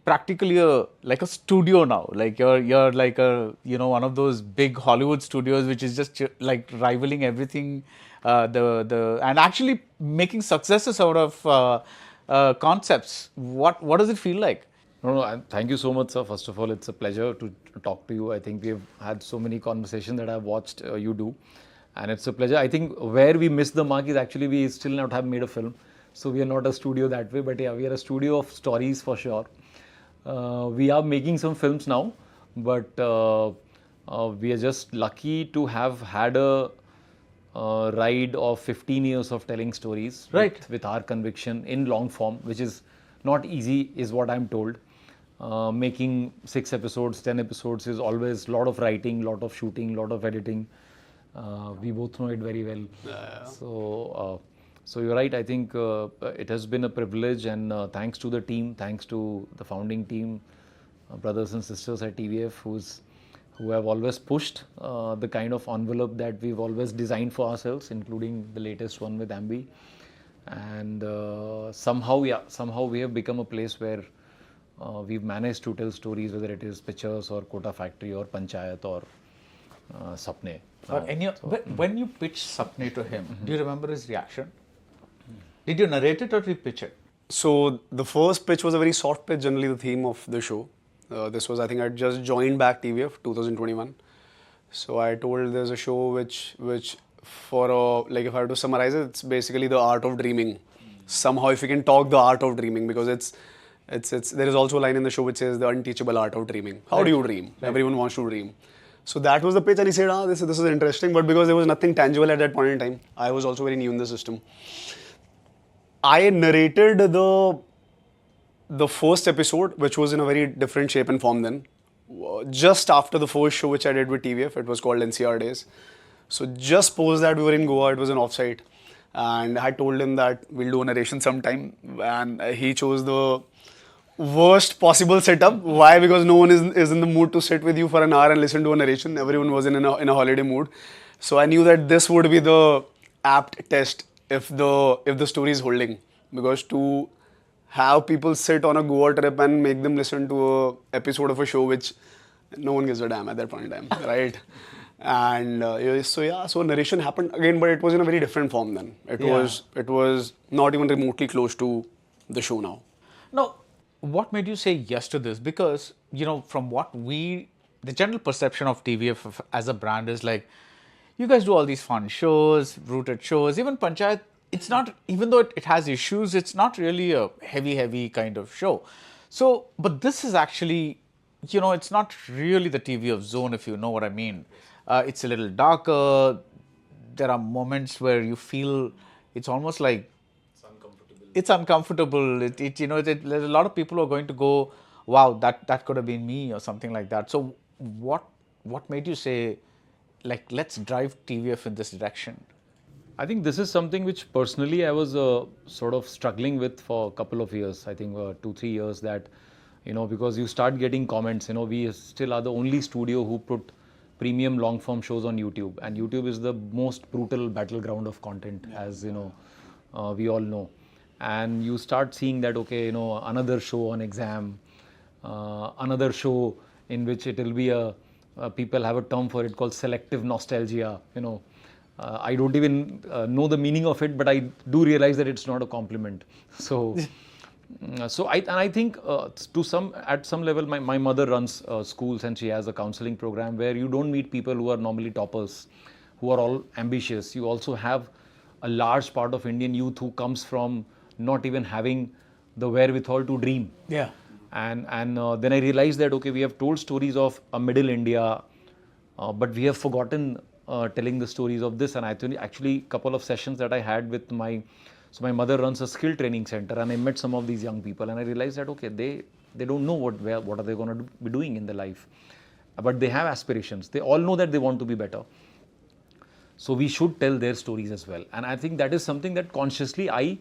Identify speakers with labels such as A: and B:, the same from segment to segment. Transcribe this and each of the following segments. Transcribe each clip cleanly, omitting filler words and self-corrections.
A: Practically like a studio now. Like you're like a one of those big Hollywood studios which is just like rivaling everything, the and actually making successes out of concepts. What does it feel like?
B: No, thank you so much, sir. First of all, it's a pleasure to talk to you. I think we've had so many conversations that I've watched you do, and it's a pleasure. I think where we missed the mark is actually we still not have made a film, so we are not a studio that way. But yeah, we are a studio of stories for sure. We are making some films now, but we are just lucky to have had a ride of 15 years of telling stories with our conviction in long form, which is not easy, is what I'm told. Making 6 episodes, 10 episodes is always a lot of writing, lot of shooting, lot of editing. We both know it very well. So you're right. I think it has been a privilege, and thanks to the team, thanks to the founding team, brothers and sisters at TVF, who have always pushed the kind of envelope that we've always designed for ourselves, including the latest one with Ambi. And somehow we have become a place where we've managed to tell stories, whether it is Pictures or Kota Factory or Panchayat or Sapne.
A: When you pitched Sapne to him, do you remember his reaction? Did you narrate it or did you pitch it?
C: So the first pitch was a very soft pitch, generally the theme of the show. This was, I think I just joined back TVF 2021. So I told there's a show which for like if I have to summarize it, it's basically the art of dreaming. Somehow if you can talk the art of dreaming, because it's there is also a line in the show which says the unteachable art of dreaming. How do you dream? Everyone wants to dream. So that was the pitch, and he said, this is interesting, but because there was nothing tangible at that point in time, I was also very new in the system. I narrated the first episode, which was in a very different shape and form then. Just after the first show which I did with TVF, it was called NCR Days. So just post that, we were in Goa, it was an offsite. And I told him that we'll do a narration sometime. And he chose the worst possible setup. Why? Because no one is in the mood to sit with you for an hour and listen to a narration. Everyone was in a holiday mood. So I knew that this would be the apt test if the story is holding. Because to have people sit on a Goa trip and make them listen to a episode of a show which no one gives a damn at that point in time, right? And so narration happened again, but it was in a very different form then. It was not even remotely close to the show now.
A: Now, what made you say yes to this? Because, from the general perception of TVF as a brand is like, you guys do all these fun shows, rooted shows, even Panchayat, it's not, even though it has issues, it's not really a heavy kind of show. So, but this is actually, it's not really the TVF zone, if you know what I mean. It's a little darker. There are moments where you feel it's almost like it's uncomfortable. There's a lot of people who are going to go, wow, that could have been me or something like that. So what made you say, like, let's drive TVF in this direction?
B: I think this is something which personally I was sort of struggling with for a couple of years. I think 2-3 years that, because you start getting comments, we still are the only studio who put premium long form shows on YouTube, and YouTube is the most brutal battleground of content, as we all know. And you start seeing that, okay, another show on exam, another show in which it will be people have a term for it called selective nostalgia. I don't even know the meaning of it, but I do realize that it's not a compliment. So, I think at some level, my mother runs schools and she has a counseling program where you don't meet people who are normally toppers, who are all ambitious. You also have a large part of Indian youth who comes from not even having the wherewithal to dream.
A: Yeah.
B: And then I realized that, okay, we have told stories of a middle India, but we have forgotten telling the stories of this. And I think actually a couple of sessions that I had with my mother runs a skill training center, and I met some of these young people, and I realized that, okay, they don't know what are they going to be doing in their life, but they have aspirations. They all know that they want to be better. So we should tell their stories as well. And I think that is something that consciously I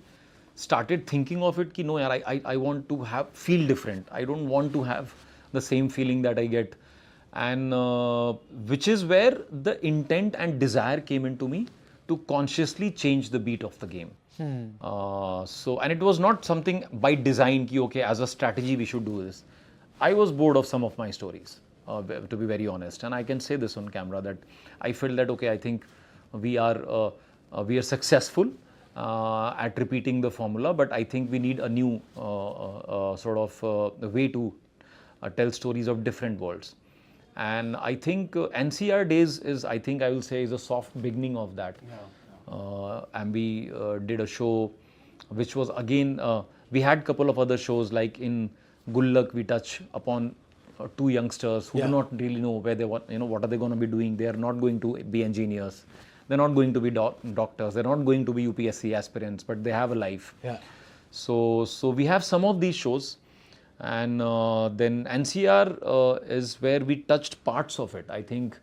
B: started thinking of it, no, I want to feel different. I don't want to have the same feeling that I get. And which is where the intent and desire came into me to consciously change the beat of the game. And it was not something by design, ki, okay, as a strategy we should do this. I was bored of some of my stories, to be very honest. And I can say this on camera that I felt that, okay, I think we are successful at repeating the formula, but I think we need a new way to tell stories of different worlds. And I think NCR days is, I think I will say, is a soft beginning of that. And we did a show which was again, we had couple of other shows, like in Gullak we touch upon two youngsters who do not really know where they want, what are they going to be doing. They are not going to be engineers, they're not going to be doctors, they're not going to be UPSC aspirants, but they have a life. So we have some of these shows. And then NCR is where we touched parts of it. I think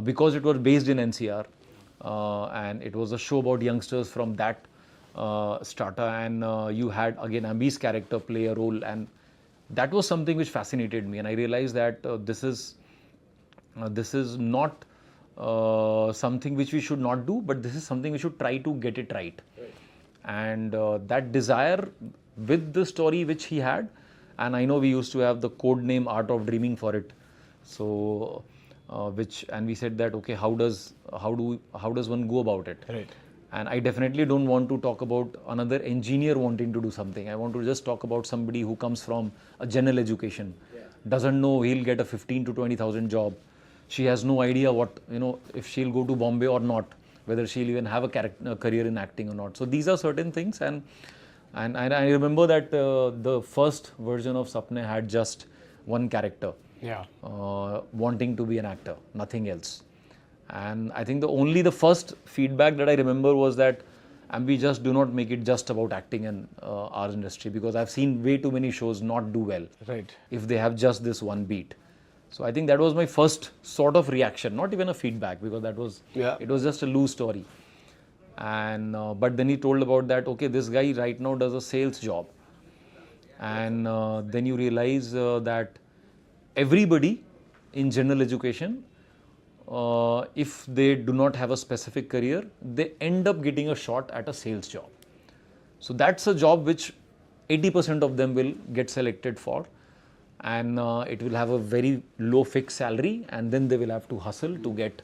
B: because it was based in NCR, and it was a show about youngsters from that strata, and you had again Ambi's character play a role, and that was something which fascinated me. And I realized that this is not something which we should not do, but this is something we should try to get it right. And that desire with the story which he had. And I know we used to have the code name Art of Dreaming for it. So, and we said that, okay, how does one go about it?
A: Right.
B: And I definitely don't want to talk about another engineer wanting to do something. I want to just talk about somebody who comes from a general education, doesn't know he'll get a 15 to 20,000 job. She has no idea what, if she'll go to Bombay or not, whether she'll even have a career in acting or not. So these are certain things. And I remember that the first version of Sapne had just one character, wanting to be an actor, nothing else. And I think the first feedback that I remember was that, and we just do not make it just about acting in our industry, because I've seen way too many shows not do well if they have just this one beat. So I think that was my first sort of reaction, not even a feedback, because it was just a loose story. And but then he told about that, okay, this guy right now does a sales job, and then you realize that everybody in general education, if they do not have a specific career, they end up getting a shot at a sales job. So that's a job which 80% of them will get selected for, and it will have a very low fixed salary, and then they will have to hustle to get.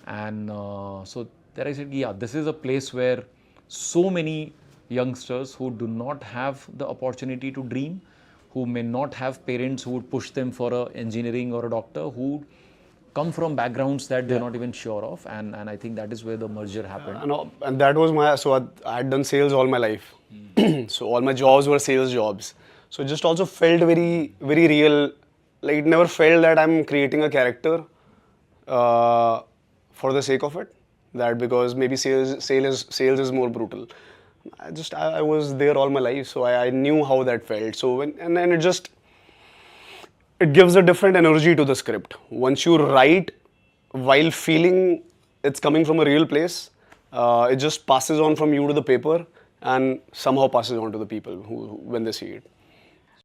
B: And so there I said, yeah, this is a place where so many youngsters who do not have the opportunity to dream, who may not have parents who would push them for a engineering or a doctor, who come from backgrounds that they're not even sure of, and I think that is where the merger happened.
C: And that was I had done sales all my life. So all my jobs were sales jobs. So it just also felt very, very real. Like it never felt that I'm creating a character for the sake of it. That because maybe sales is more brutal. I was there all my life, so I knew how that felt. So and then it gives a different energy to the script. Once you write while feeling it's coming from a real place, it just passes on from you to the paper and somehow passes on to the people who when they see it.